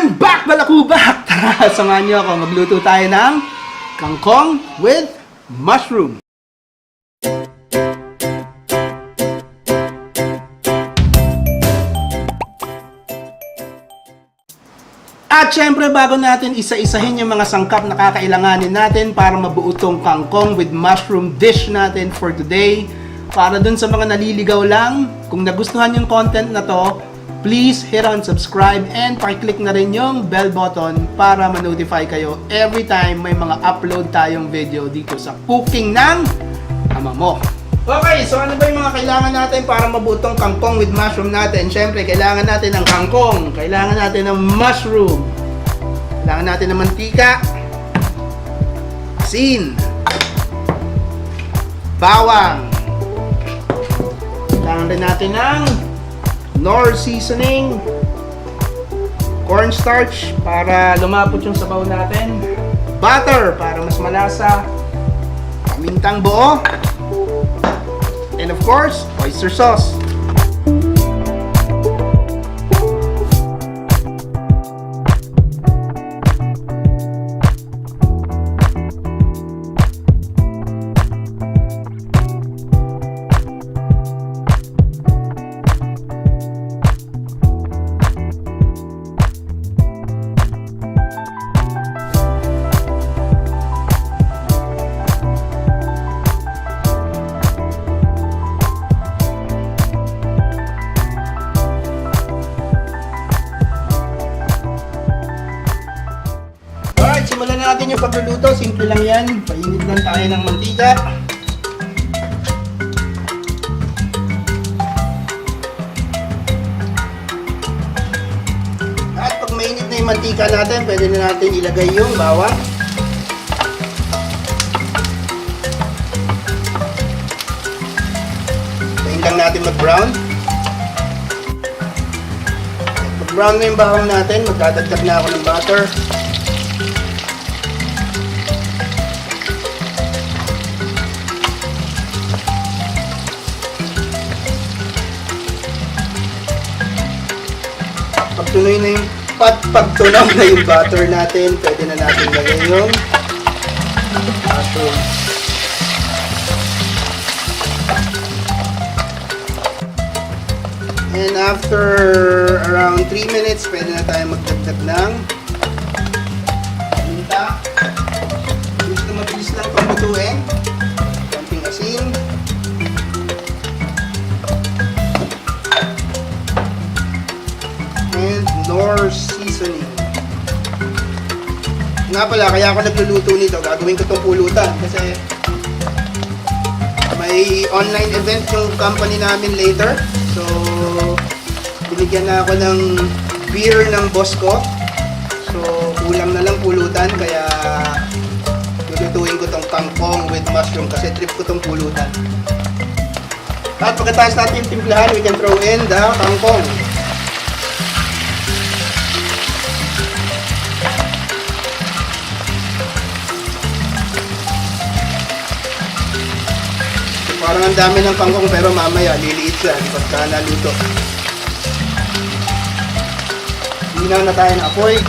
I'm back, balakubak! Tara, samahan niyo ako. Magluto tayo ng kangkong with mushroom. At syempre, bago natin isa-isahin yung mga sangkap na kakailanganin natin para mabuo tong kangkong with mushroom dish natin for today, para dun sa mga naliligaw lang, kung nagustuhan yung content na to, please hit on subscribe and pakiclick na rin yung bell button para ma-notify kayo every time may mga upload tayong video dito sa cooking ng ama mo. Okay, so ano ba yung mga kailangan natin para mabuo tong kangkong with mushroom natin? Syempre, kailangan natin ng kangkong, kailangan natin ng mushroom, kailangan natin ng mantika, asin, bawang, kailangan rin natin ng Knorr seasoning, cornstarch para lumapot yung sabaw natin, butter para mas malasa, pamintang buo, and of course, oyster sauce. Simulan na natin yung pagluluto. Simple lang yan. Painit lang tayo ng mantika. At pag mainit na yung mantika natin, pwede na natin ilagay yung bawang. Pain lang natin mag-brown. Mag-brown na yung bawang natin, magdadagdag na ako ng butter. Pagtunaw na yung butter natin, pwede na natin lagay yung mushroom. And after around 3 minutes, pwede na tayo magdagdag ng paminta. Gusto mabilis lang paglutuin. Konting asin. And Knorr seasoning. Nga pala, kaya ako nagluluto nito, gagawin ko itong pulutan kasi may online event yung company namin later. So, binigyan na ako ng beer ng boss ko. So, kulang na lang pulutan, kaya lulutuin ko itong kangkong with mushroom kasi trip ko itong pulutan. At pagkatapos natin timplahan, we can throw in the kangkong. Parang ang dami ng kangkong pero mamaya liliit yan pagka naluto. Hinaw na tayo ng apoy.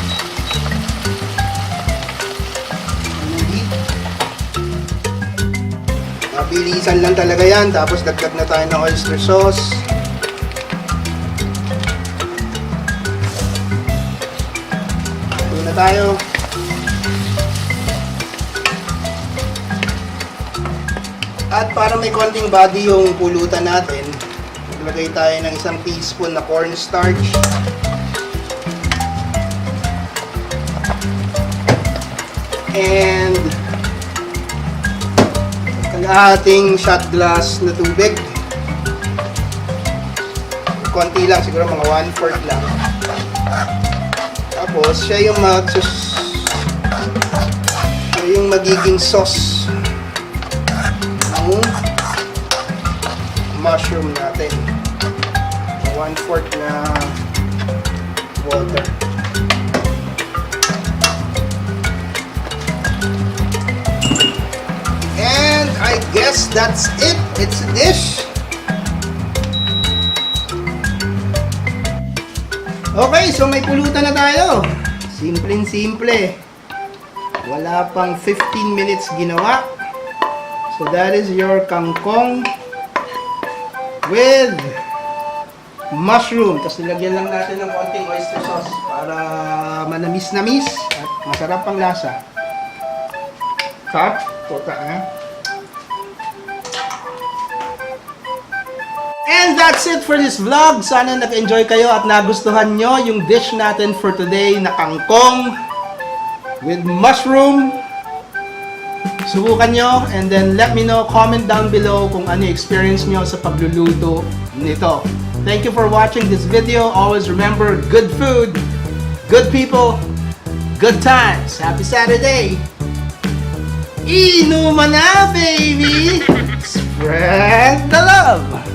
Mabilisan lang talaga yan. Tapos dagdag na tayo ng oyster sauce. Ito na tayo. At para may konting body yung pulutan natin, maglagay tayo ng 1 teaspoon na cornstarch. And kalahating shot glass na tubig. Konti lang, siguro mga 1/4 lang. Tapos siya yung magiging sauce mushroom natin. 1/4 na water. And I guess that's it. It's a dish. Okay, so may pulutan na tayo. Simpleng-simple. Wala pang 15 minutes ginawa. So that is your kangkong with mushroom. Tapos nilagyan lang natin ng konting oyster sauce para manamis-namis at masarap ang lasa. Sarap. Puta, And that's it for this vlog. Sana nag-enjoy kayo at nagustuhan nyo yung dish natin for today na kangkong with mushroom. Subukan nyo and then let me know, comment down below kung ano yung experience nyo sa pagluluto nito. Thank you for watching this video. Always remember, good food, good people, good times. Happy Saturday! Inuman na, baby! Spread the love!